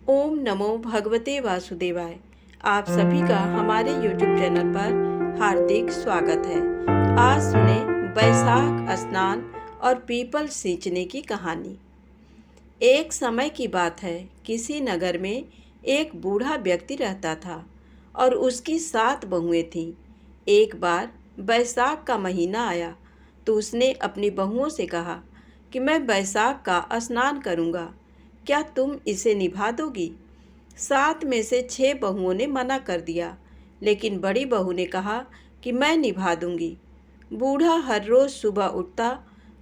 ओम नमो भगवते वासुदेवाय। आप सभी का हमारे YouTube चैनल पर हार्दिक स्वागत है। आज सुने बैसाख स्नान और पीपल सींचने की कहानी। एक समय की बात है, किसी नगर में एक बूढ़ा व्यक्ति रहता था और उसकी 7 बहुएं थीं। एक बार बैसाख का महीना आया तो उसने अपनी बहुओं से कहा कि मैं बैसाख का स्नान करूँगा, क्या तुम इसे निभा दोगी? 7 में से 6 बहुओं ने मना कर दिया, लेकिन बड़ी बहू ने कहा कि मैं निभा दूंगी। बूढ़ा हर रोज सुबह उठता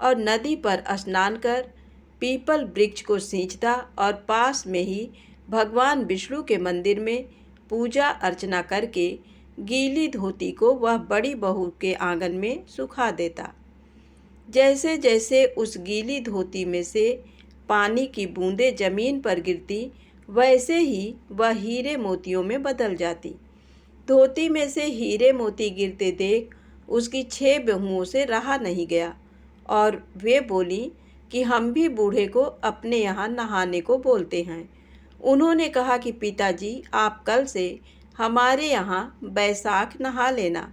और नदी पर स्नान कर पीपल वृक्ष को सींचता और पास में ही भगवान विष्णु के मंदिर में पूजा अर्चना करके गीली धोती को वह बड़ी बहू के आंगन में सुखा देता। जैसे जैसे उस गीली धोती में से पानी की बूंदें जमीन पर गिरती, वैसे ही वह हीरे मोतियों में बदल जाती। धोती में से हीरे मोती गिरते देख उसकी 6 बहुओं से रहा नहीं गया और वे बोली कि हम भी बूढ़े को अपने यहाँ नहाने को बोलते हैं। उन्होंने कहा कि पिताजी, आप कल से हमारे यहाँ बैसाख नहा लेना।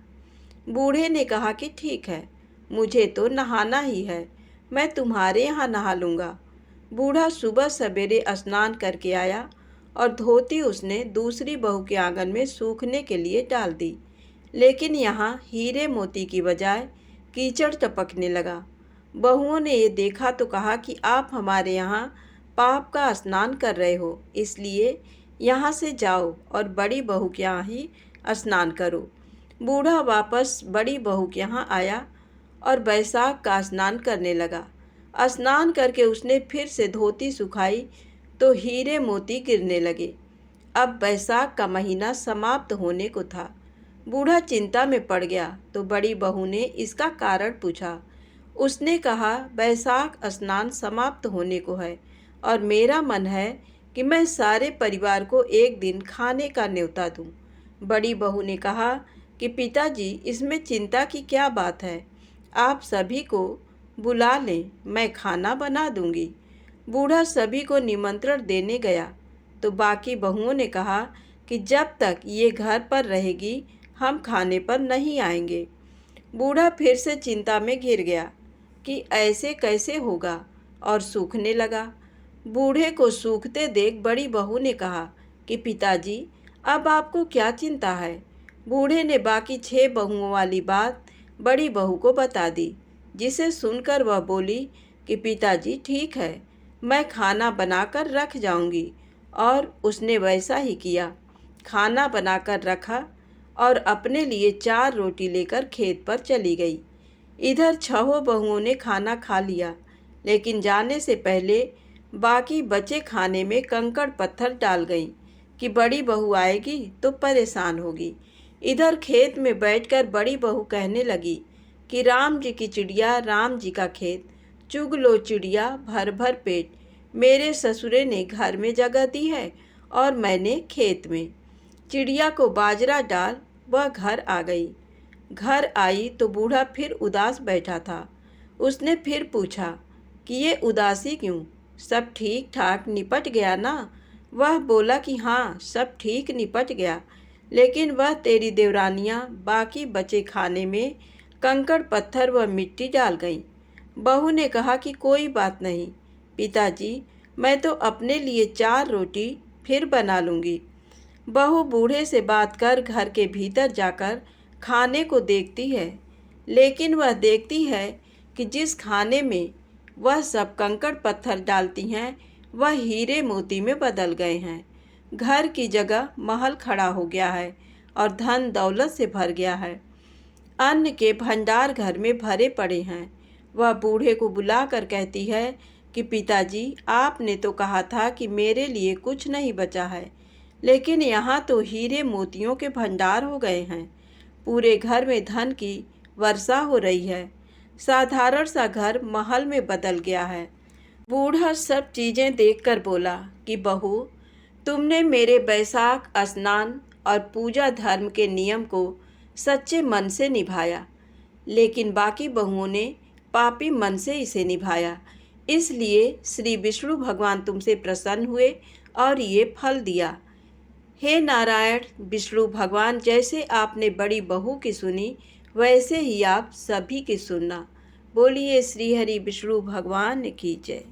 बूढ़े ने कहा कि ठीक है, मुझे तो नहाना ही है, मैं तुम्हारे यहाँ नहा लूँगा। बूढ़ा सुबह सवेरे स्नान करके आया और धोती उसने दूसरी बहू के आंगन में सूखने के लिए डाल दी, लेकिन यहाँ हीरे मोती की बजाय कीचड़ टपकने लगा। बहुओं ने ये देखा तो कहा कि आप हमारे यहाँ पाप का स्नान कर रहे हो, इसलिए यहाँ से जाओ और बड़ी बहू के यहाँ ही स्नान करो। बूढ़ा वापस बड़ी बहू के यहाँ आया और बैसाख का स्नान करने लगा। स्नान करके उसने फिर से धोती सुखाई तो हीरे मोती गिरने लगे। अब बैसाख का महीना समाप्त होने को था। बूढ़ा चिंता में पड़ गया तो बड़ी बहू ने इसका कारण पूछा। उसने कहा, बैसाख स्नान समाप्त होने को है और मेरा मन है कि मैं सारे परिवार को एक दिन खाने का न्योता दूं। बड़ी बहू ने कहा कि पिताजी, इसमें चिंता की क्या बात है, आप सभी को बुला लें, मैं खाना बना दूंगी। बूढ़ा सभी को निमंत्रण देने गया तो बाकी बहुओं ने कहा कि जब तक ये घर पर रहेगी हम खाने पर नहीं आएंगे। बूढ़ा फिर से चिंता में घिर गया कि ऐसे कैसे होगा और सूखने लगा। बूढ़े को सूखते देख बड़ी बहू ने कहा कि पिताजी, अब आपको क्या चिंता है? बूढ़े ने बाकी 6 बहुओं वाली बात बड़ी बहू को बता दी, जिसे सुनकर वह बोली कि पिताजी ठीक है, मैं खाना बनाकर रख जाऊंगी। और उसने वैसा ही किया। खाना बनाकर रखा और अपने लिए 4 रोटी लेकर खेत पर चली गई। इधर 6 बहुओं ने खाना खा लिया, लेकिन जाने से पहले बाकी बचे खाने में कंकड़ पत्थर डाल गईं कि बड़ी बहू आएगी तो परेशान होगी। इधर खेत में बैठकर बड़ी बहू कहने लगी कि राम जी की चिड़िया, राम जी का खेत, चुग लो चिड़िया भर भर पेट। मेरे ससुरे ने घर में जगह दी है और मैंने खेत में। चिड़िया को बाजरा डाल, वह घर आ गई। घर आई तो बूढ़ा फिर उदास बैठा था। उसने फिर पूछा कि ये उदासी क्यों, सब ठीक ठाक निपट गया ना? वह बोला कि हाँ, सब ठीक निपट गया, लेकिन वह तेरी देवरानियाँ बाकी बचे खाने में कंकड़ पत्थर व मिट्टी डाल गईं। बहू ने कहा कि कोई बात नहीं पिताजी, मैं तो अपने लिए 4 रोटी फिर बना लूँगी। बहू बूढ़े से बात कर घर के भीतर जाकर खाने को देखती है, लेकिन वह देखती है कि जिस खाने में वह सब कंकड़ पत्थर डालती हैं, वह हीरे मोती में बदल गए हैं। घर की जगह महल खड़ा हो गया है और धन दौलत से भर गया है। अन्न के भंडार घर में भरे पड़े हैं। वह बूढ़े को बुलाकर कहती है कि पिताजी, आपने तो कहा था कि मेरे लिए कुछ नहीं बचा है, लेकिन यहाँ तो हीरे मोतियों के भंडार हो गए हैं। पूरे घर में धन की वर्षा हो रही है। साधारण सा घर महल में बदल गया है। बूढ़ा सब चीज़ें देखकर बोला कि बहू, तुमने मेरे बैसाख स्नान और पूजा धर्म के नियम को सच्चे मन से निभाया, लेकिन बाकी बहुओं ने पापी मन से इसे निभाया। इसलिए श्री विष्णु भगवान तुमसे प्रसन्न हुए और ये फल दिया। हे नारायण विष्णु भगवान, जैसे आपने बड़ी बहू की सुनी वैसे ही आप सभी की सुनना। बोलिए श्री हरि विष्णु भगवान की जय।